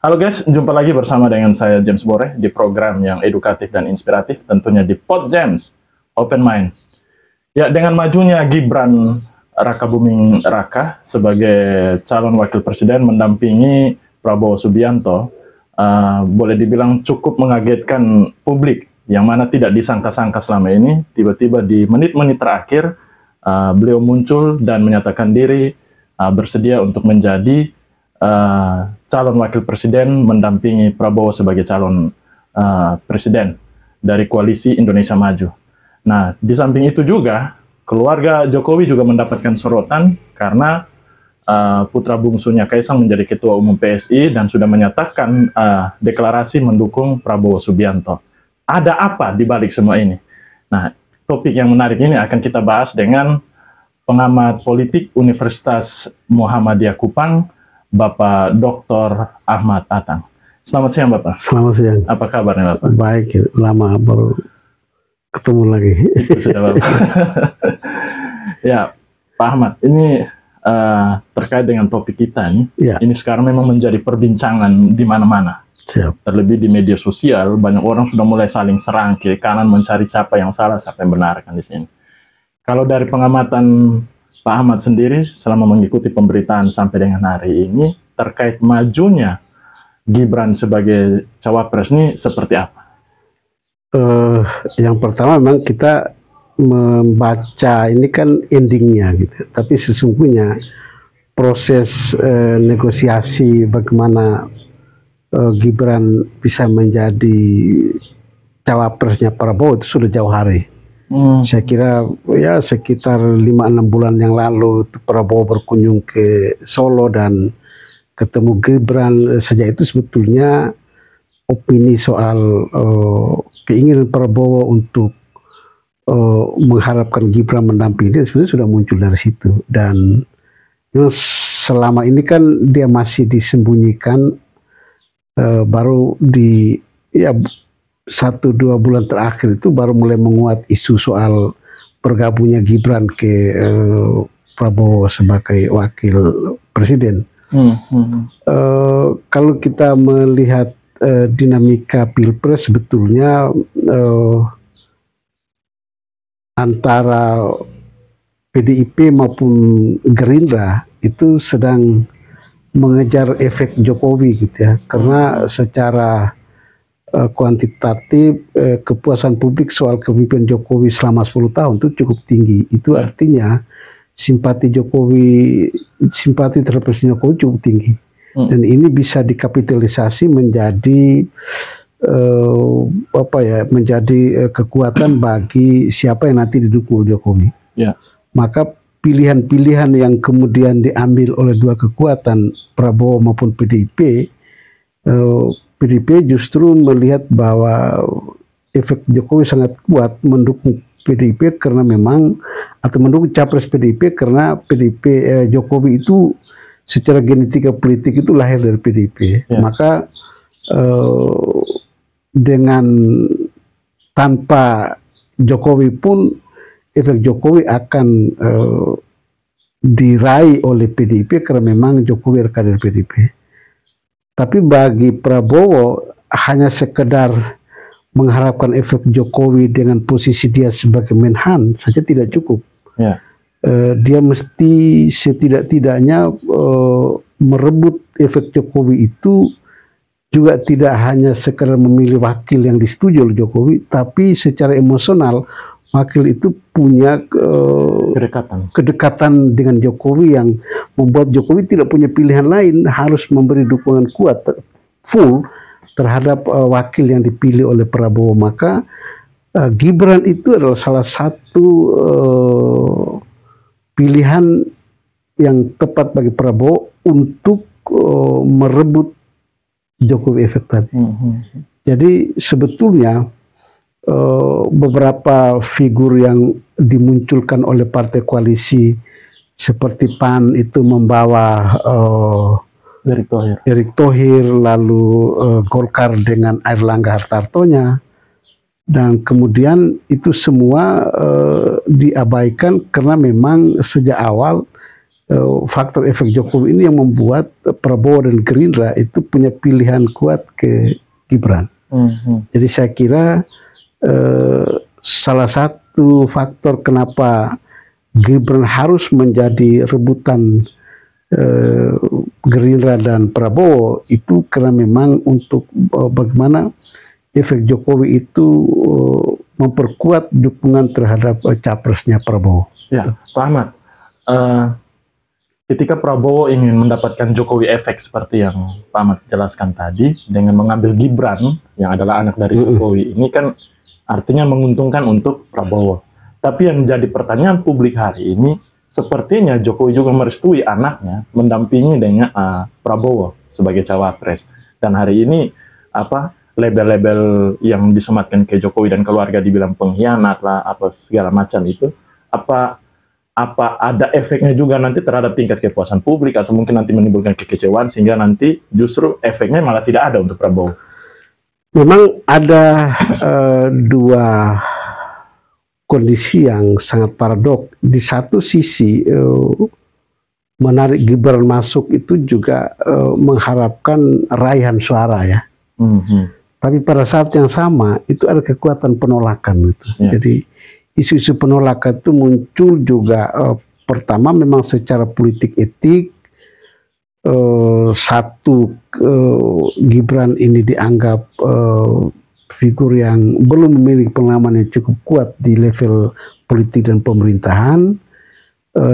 Halo guys, jumpa lagi bersama dengan saya James Bore di program yang edukatif dan inspiratif, tentunya di Pod James Open Mind. Ya, dengan majunya Gibran Rakabuming Raka sebagai calon wakil presiden mendampingi Prabowo Subianto, boleh dibilang cukup mengagetkan publik, yang mana tidak disangka-sangka selama ini. Tiba-tiba di menit-menit terakhir, beliau muncul dan menyatakan diri bersedia untuk menjadi calon wakil presiden mendampingi Prabowo sebagai calon presiden dari koalisi Indonesia Maju. Nah, di samping itu juga, keluarga Jokowi juga mendapatkan sorotan karena putra bungsunya Kaisang menjadi ketua umum PSI dan sudah menyatakan deklarasi mendukung Prabowo Subianto. Ada apa di balik semua ini? Nah, topik yang menarik ini akan kita bahas dengan pengamat politik Universitas Muhammadiyah Kupang, Bapak Dr. Ahmad Atang. Selamat siang, Bapak. Selamat siang. Apa kabarnya, Bapak? Baik, lama baru ketemu lagi. Itu sudah, Bapak. Ya, Pak Ahmad, ini terkait dengan topik kita nih. Ya. Ini sekarang memang menjadi perbincangan di mana-mana. Siap. Terlebih di media sosial, banyak orang sudah mulai saling serang kiri kanan mencari siapa yang salah, siapa yang benar kan di sini. Kalau dari pengamatan Pak Ahmad sendiri selama mengikuti pemberitaan sampai dengan hari ini terkait majunya Gibran sebagai cawapres ini seperti apa? Yang pertama memang kita membaca ini kan endingnya gitu, tapi sesungguhnya proses negosiasi bagaimana Gibran bisa menjadi cawapresnya Prabowo itu sudah jauh hari. Saya kira ya sekitar 5-6 bulan yang lalu Prabowo berkunjung ke Solo dan ketemu Gibran. Sejak itu sebetulnya opini soal keinginan Prabowo untuk mengharapkan Gibran mendampingi dia sebenarnya sudah muncul dari situ. Dan selama ini kan dia masih disembunyikan, baru di 1-2 bulan terakhir itu baru mulai menguat isu soal bergabungnya Gibran ke Prabowo sebagai wakil presiden. Kalau kita melihat dinamika Pilpres sebetulnya antara PDIP maupun Gerindra itu sedang mengejar efek Jokowi gitu ya, karena secara kuantitatif kepuasan publik soal kepemimpinan Jokowi selama 10 tahun itu cukup tinggi. Itu artinya simpati terhadap Presiden Jokowi cukup tinggi. Dan ini bisa dikapitalisasi menjadi menjadi kekuatan bagi siapa yang nanti didukung Jokowi. Maka pilihan-pilihan yang kemudian diambil oleh dua kekuatan Prabowo maupun PDIP, PDIP justru melihat bahwa efek Jokowi sangat kuat mendukung PDIP karena memang, atau mendukung capres PDIP karena Jokowi itu secara genetika politik itu lahir dari PDIP. Maka dengan tanpa Jokowi pun efek Jokowi akan diraih oleh PDIP karena memang Jokowi kader PDIP. Tapi bagi Prabowo hanya sekedar mengharapkan efek Jokowi dengan posisi dia sebagai Menhan saja tidak cukup. Dia mesti setidak-tidaknya merebut efek Jokowi itu juga tidak hanya sekedar memilih wakil yang disetujui oleh Jokowi, tapi secara emosional wakil itu punya kedekatan dengan Jokowi yang membuat Jokowi tidak punya pilihan lain, harus memberi dukungan kuat full terhadap wakil yang dipilih oleh Prabowo. Maka Gibran itu adalah salah satu pilihan yang tepat bagi Prabowo untuk merebut Jokowi efek tadi. Jadi sebetulnya beberapa figur yang dimunculkan oleh partai koalisi seperti PAN itu membawa Erick Thohir, lalu Golkar dengan Airlangga Hartartonya, dan kemudian itu semua diabaikan karena memang sejak awal faktor efek Jokowi ini yang membuat Prabowo dan Gerindra itu punya pilihan kuat ke Gibran. Jadi saya kira salah satu faktor kenapa Gibran harus menjadi rebutan Gerindra dan Prabowo itu karena memang untuk bagaimana efek Jokowi itu memperkuat dukungan terhadap capresnya Prabowo. Ya, Pak Ahmad, ketika Prabowo ingin mendapatkan Jokowi efek seperti yang Pak Ahmad jelaskan tadi, dengan mengambil Gibran yang adalah anak dari Jokowi, ini kan artinya menguntungkan untuk Prabowo. Tapi yang jadi pertanyaan publik hari ini, sepertinya Jokowi juga merestui anaknya mendampingi dengan Prabowo sebagai cawapres. Dan hari ini label-label yang disematkan ke Jokowi dan keluarga dibilang pengkhianat lah, apa segala macam itu, apa ada efeknya juga nanti terhadap tingkat kepuasan publik atau mungkin nanti menimbulkan kekecewaan sehingga nanti justru efeknya malah tidak ada untuk Prabowo? Memang ada dua kondisi yang sangat paradok. Di satu sisi menarik Gibran masuk itu juga mengharapkan raihan suara ya. Tapi pada saat yang sama itu ada kekuatan penolakan gitu. Jadi isu-isu penolakan itu muncul juga pertama memang secara politik etik. Gibran ini dianggap figur yang belum memiliki pengalaman yang cukup kuat di level politik dan pemerintahan.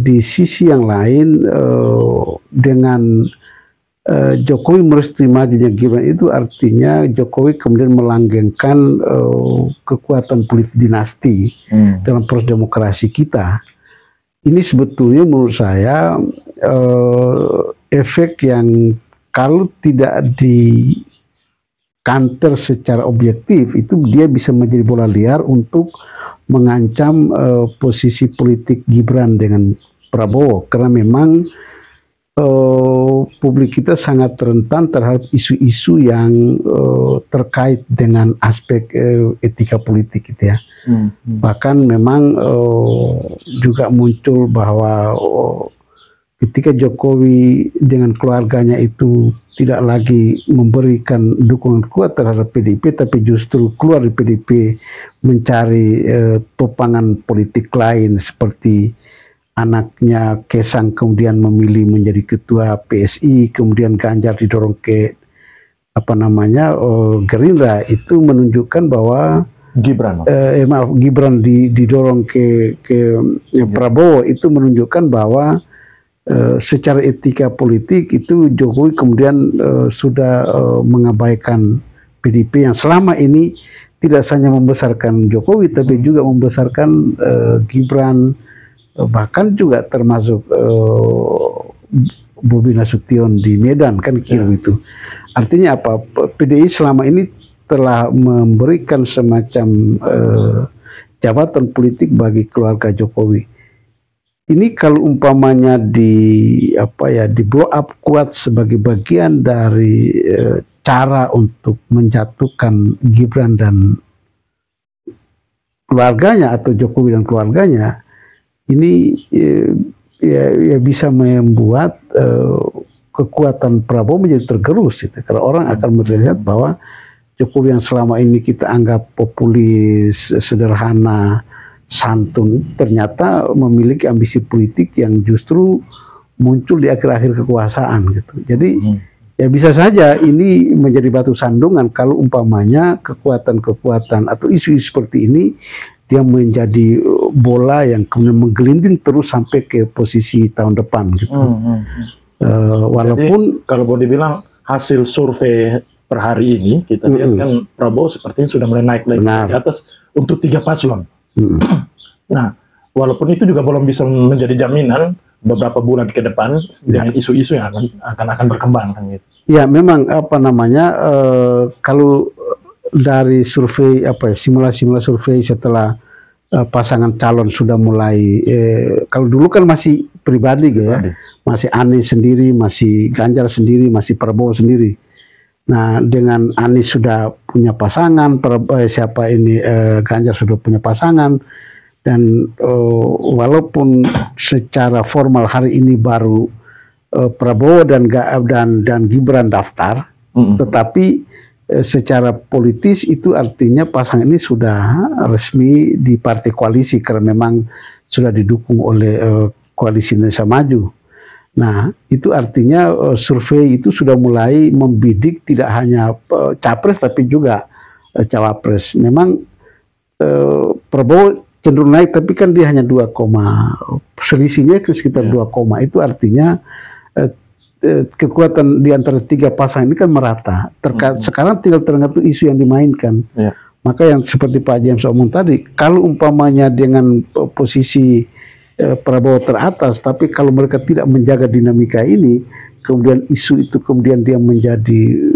Di sisi yang lain dengan Jokowi merestui majunya Gibran itu artinya Jokowi kemudian melanggengkan kekuatan politik dinasti dalam proses demokrasi kita. Ini sebetulnya menurut saya efek yang kalau tidak di counter secara objektif itu dia bisa menjadi bola liar untuk mengancam posisi politik Gibran dengan Prabowo, karena memang publik kita sangat rentan terhadap isu-isu yang terkait dengan aspek etika politik gitu ya. Bahkan memang juga muncul bahwa ketika Jokowi dengan keluarganya itu tidak lagi memberikan dukungan kuat terhadap PDIP, tapi justru keluar dari PDIP mencari topangan politik lain seperti anaknya Kaesang kemudian memilih menjadi ketua PSI, kemudian Ganjar didorong ke Gerindra, itu menunjukkan bahwa Gibran didorong ke Prabowo, itu menunjukkan bahwa secara etika politik itu Jokowi kemudian sudah mengabaikan PDIP yang selama ini tidak hanya membesarkan Jokowi tapi juga membesarkan Gibran, bahkan juga termasuk Bobi Nasution di Medan kan kira itu. Artinya apa? PDI selama ini telah memberikan semacam jabatan politik bagi keluarga Jokowi. Ini kalau umpamanya di blow up kuat sebagai bagian dari cara untuk menjatuhkan Gibran dan keluarganya atau Jokowi dan keluarganya, ini bisa membuat kekuatan Prabowo menjadi tergerus gitu. Karena orang akan melihat bahwa Jokowi yang selama ini kita anggap populis, sederhana, santun, ternyata memiliki ambisi politik yang justru muncul di akhir-akhir kekuasaan gitu. Jadi ya bisa saja ini menjadi batu sandungan kalau umpamanya kekuatan-kekuatan atau isu-isu seperti ini dia menjadi bola yang kemudian menggelinding terus sampai ke posisi tahun depan gitu. Walaupun jadi, kalau boleh dibilang hasil survei per hari ini kita lihat kan Prabowo sepertinya sudah mulai naik lagi di atas untuk 3 paslon. Nah, walaupun itu juga belum bisa menjadi jaminan beberapa bulan ke depan dengan isu-isu yang akan berkembang kan gitu. Ya, memang kalau dari survei simulasi survei setelah pasangan calon sudah mulai kalau dulu kan masih pribadi gitu ya, masih Anies sendiri, masih Ganjar sendiri, masih Prabowo sendiri. Nah, dengan Anies sudah punya pasangan, Ganjar sudah punya pasangan, Dan walaupun secara formal hari ini baru Prabowo dan Gibran daftar, tetapi secara politis itu artinya pasangan ini sudah resmi di partai koalisi karena memang sudah didukung oleh koalisi Indonesia Maju. Nah, itu artinya survei itu sudah mulai membidik tidak hanya capres tapi juga cawapres. Memang Prabowo cenderung naik, tapi kan dia hanya 2, selisihnya sekitar 2, itu artinya kekuatan di antara 3 pasang ini kan merata. Sekarang tinggal tergantung isu yang dimainkan. Maka yang seperti Pak James omong tadi, kalau umpamanya dengan posisi Prabowo teratas, tapi kalau mereka tidak menjaga dinamika ini, kemudian isu itu kemudian dia menjadi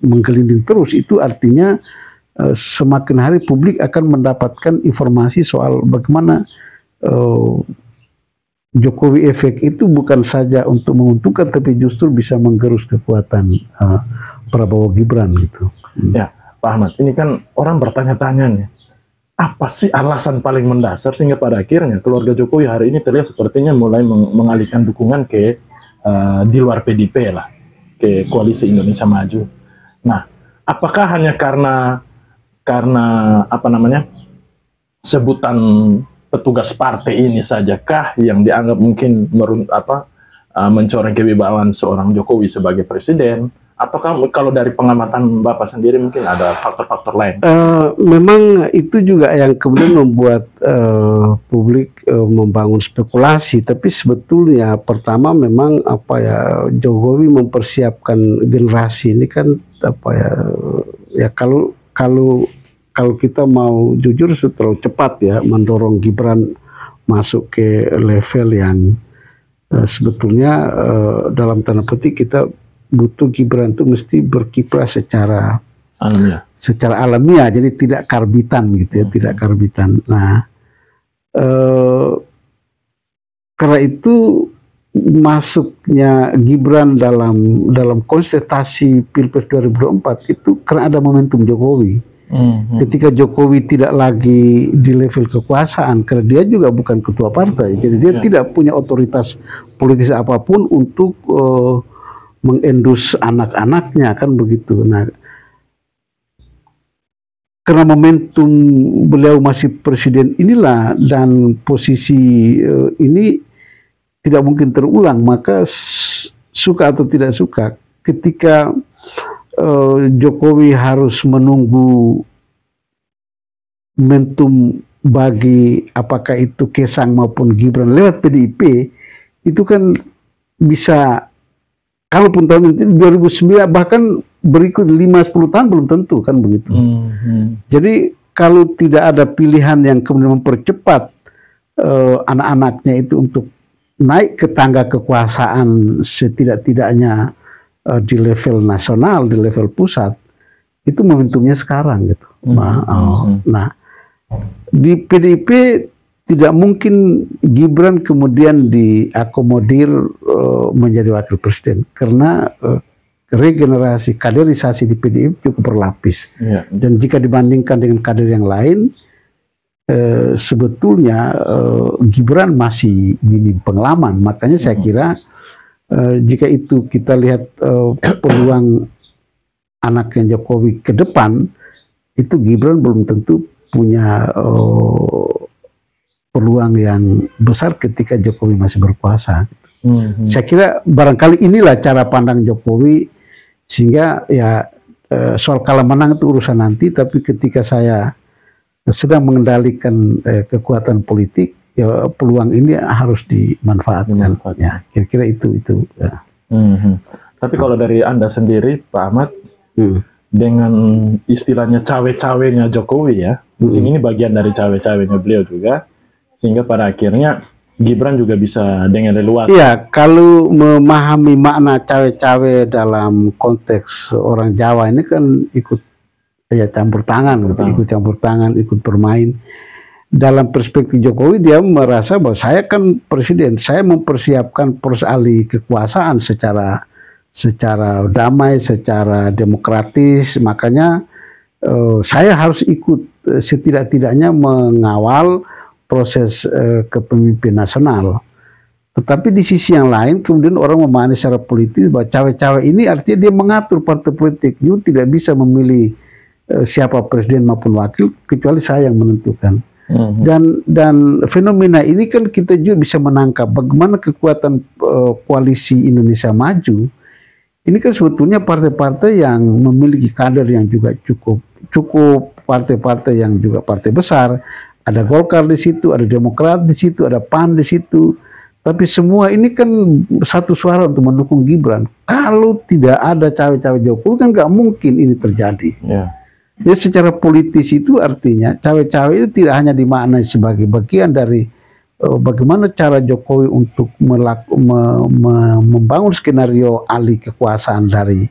menggelinding terus, itu artinya semakin hari publik akan mendapatkan informasi soal bagaimana Jokowi efek itu bukan saja untuk menguntungkan, tapi justru bisa menggerus kekuatan Prabowo Gibran gitu. Ya, Pak Ahmad, ini kan orang bertanya-tanya nih, apa sih alasan paling mendasar sehingga pada akhirnya keluarga Jokowi hari ini terlihat sepertinya mulai mengalihkan dukungan ke di luar PDIP lah, ke Koalisi Indonesia Maju. Nah, apakah hanya karena apa namanya sebutan petugas partai ini sajakah yang dianggap mungkin mencoreng kewibawaan seorang Jokowi sebagai presiden? Ataukah kalau dari pengamatan Bapak sendiri mungkin ada faktor-faktor lain? Memang itu juga yang kemudian membuat publik membangun spekulasi. Tapi sebetulnya pertama memang Jokowi mempersiapkan generasi ini kan kalau kita mau jujur terlalu cepat ya mendorong Gibran masuk ke level yang sebetulnya dalam tanda petik kita butuh Gibran itu mesti berkiprah secara alamiah, jadi tidak karbitan gitu ya, tidak karbitan. Nah, karena itu masuknya Gibran dalam kontestasi Pilpres 2024 itu karena ada momentum Jokowi. Ketika Jokowi tidak lagi di level kekuasaan, karena dia juga bukan ketua partai, jadi dia tidak punya otoritas politis apapun untuk mengendus anak-anaknya, kan begitu. Nah, karena momentum beliau masih presiden inilah dan posisi ini tidak mungkin terulang, maka suka atau tidak suka ketika Jokowi harus menunggu momentum bagi apakah itu Kaesang maupun Gibran lewat PDIP, itu kan bisa, kalaupun tahun ini 2009 bahkan berikut 5-10 tahun belum tentu, kan begitu. Jadi kalau tidak ada pilihan yang kemudian mempercepat anak-anaknya itu untuk naik ke tangga kekuasaan setidak-tidaknya di level nasional, di level pusat, itu momentumnya sekarang gitu. Nah, di PDIP tidak mungkin Gibran kemudian diakomodir menjadi wakil presiden karena regenerasi, kaderisasi di PDIP cukup berlapis. Dan jika dibandingkan dengan kader yang lain, sebetulnya Gibran masih minim pengalaman. Makanya saya kira jika itu kita lihat peluang anaknya Jokowi ke depan, itu Gibran belum tentu punya peluang yang besar ketika Jokowi masih berkuasa. Saya kira barangkali inilah cara pandang Jokowi, sehingga ya soal kalah menang itu urusan nanti, tapi ketika saya sedang mengendalikan kekuatan politik, ya peluang ini harus dimanfaatkan. Ya, kira-kira itu. Ya. Tapi kalau dari Anda sendiri, Pak Ahmad, dengan istilahnya cawe-cawenya Jokowi ya, mungkin ini bagian dari cawe-cawenya beliau juga, sehingga pada akhirnya Gibran juga bisa dengan leluasa. Iya, kalau memahami makna cawe-cawe dalam konteks orang Jawa ini kan ikut campur tangan, ikut bermain. Dalam perspektif Jokowi, dia merasa bahwa saya kan presiden, saya mempersiapkan proses alih kekuasaan secara damai, secara demokratis, makanya saya harus ikut setidak-tidaknya mengawal, proses kepemimpinan nasional. Tetapi di sisi yang lain kemudian orang memahami secara politis bahwa cawe-cawe ini artinya dia mengatur partai politik. You tidak bisa memilih siapa presiden maupun wakil kecuali saya yang menentukan. Dan fenomena ini kan kita juga bisa menangkap bagaimana kekuatan koalisi Indonesia Maju. Ini kan sebetulnya partai-partai yang memiliki kader yang juga cukup partai-partai yang juga partai besar. Ada Golkar di situ, ada Demokrat di situ, ada PAN di situ. Tapi semua ini kan satu suara untuk mendukung Gibran. Kalau tidak ada cawe-cawe Jokowi kan nggak mungkin ini terjadi. Jadi secara politis itu artinya cawe-cawe itu tidak hanya dimaknai sebagai bagian dari bagaimana cara Jokowi untuk membangun skenario alih kekuasaan dari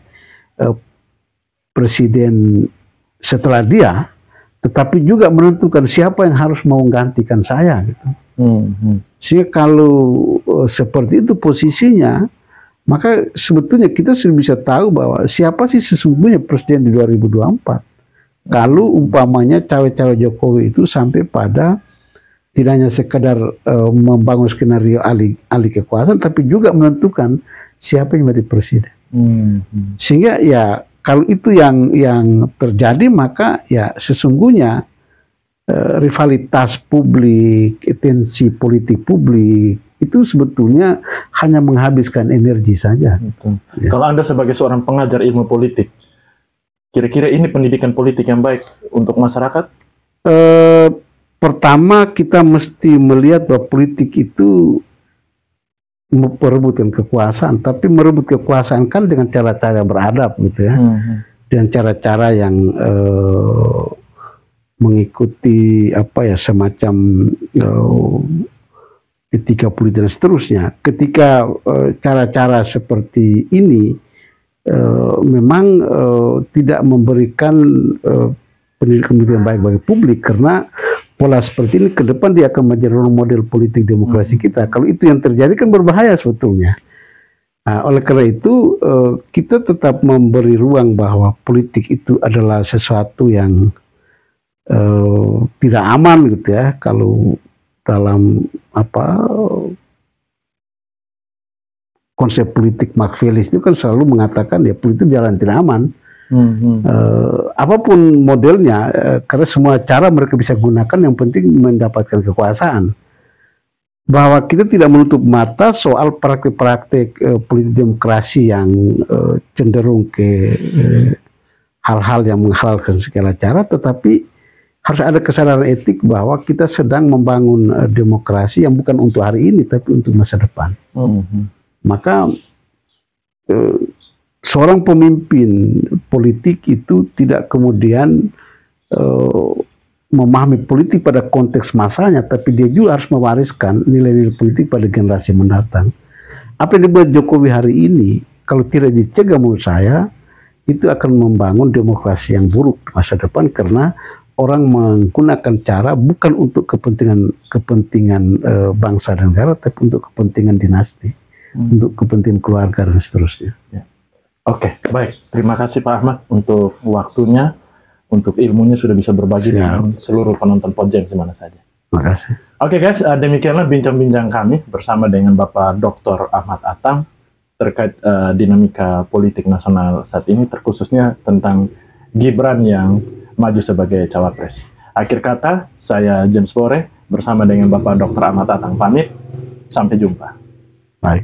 presiden setelah dia, tetapi juga menentukan siapa yang harus mau menggantikan saya gitu. Sehingga kalau seperti itu posisinya, maka sebetulnya kita sudah bisa tahu bahwa siapa sih sesungguhnya presiden di 2024. Kalau umpamanya cawe-cawe Jokowi itu sampai pada tidak hanya sekedar membangun skenario alih kekuasaan, tapi juga menentukan siapa yang menjadi presiden. Sehingga ya kalau itu yang terjadi, maka ya sesungguhnya rivalitas publik, tensi politik publik itu sebetulnya hanya menghabiskan energi saja. Ya. Kalau Anda sebagai seorang pengajar ilmu politik, kira-kira ini pendidikan politik yang baik untuk masyarakat? Pertama kita mesti melihat bahwa politik itu merebutkan kekuasaan, tapi merebut kekuasaan kan dengan cara-cara beradab gitu ya, dengan cara-cara yang mengikuti apa ya semacam etika politik dan seterusnya. Ketika cara-cara seperti ini memang tidak memberikan pendidikan yang baik bagi publik, karena pola seperti ini ke depan dia akan menjadi role model politik demokrasi kita. Kalau itu yang terjadi kan berbahaya sebetulnya. Nah, oleh karena itu kita tetap memberi ruang bahwa politik itu adalah sesuatu yang tidak aman gitu ya. Kalau dalam konsep politik Machiavelli itu kan selalu mengatakan ya politik jalan tidak aman. Apapun modelnya, karena semua cara mereka bisa gunakan, yang penting mendapatkan kekuasaan. Bahwa kita tidak menutup mata soal praktik-praktik politik demokrasi yang cenderung ke hal-hal yang menghalalkan segala cara, tetapi harus ada kesadaran etik bahwa kita sedang membangun demokrasi yang bukan untuk hari ini, tapi untuk masa depan. Maka seorang pemimpin politik itu tidak kemudian memahami politik pada konteks masanya, tapi dia juga harus mewariskan nilai-nilai politik pada generasi mendatang. Apa yang dibuat Jokowi hari ini, kalau tidak dicegah menurut saya, itu akan membangun demokrasi yang buruk di masa depan, karena orang menggunakan cara bukan untuk kepentingan bangsa dan negara, tapi untuk kepentingan dinasti, untuk kepentingan keluarga dan seterusnya. Oke, baik. Terima kasih Pak Ahmad untuk waktunya, untuk ilmunya sudah bisa berbagi dengan seluruh penonton PodJams di mana saja. Terima kasih. Oke guys, demikianlah bincang-bincang kami bersama dengan Bapak Dr. Ahmad Atang terkait dinamika politik nasional saat ini, terkhususnya tentang Gibran yang maju sebagai cawapres. Akhir kata, saya James Bore bersama dengan Bapak Dr. Ahmad Atang pamit. Sampai jumpa. Baik.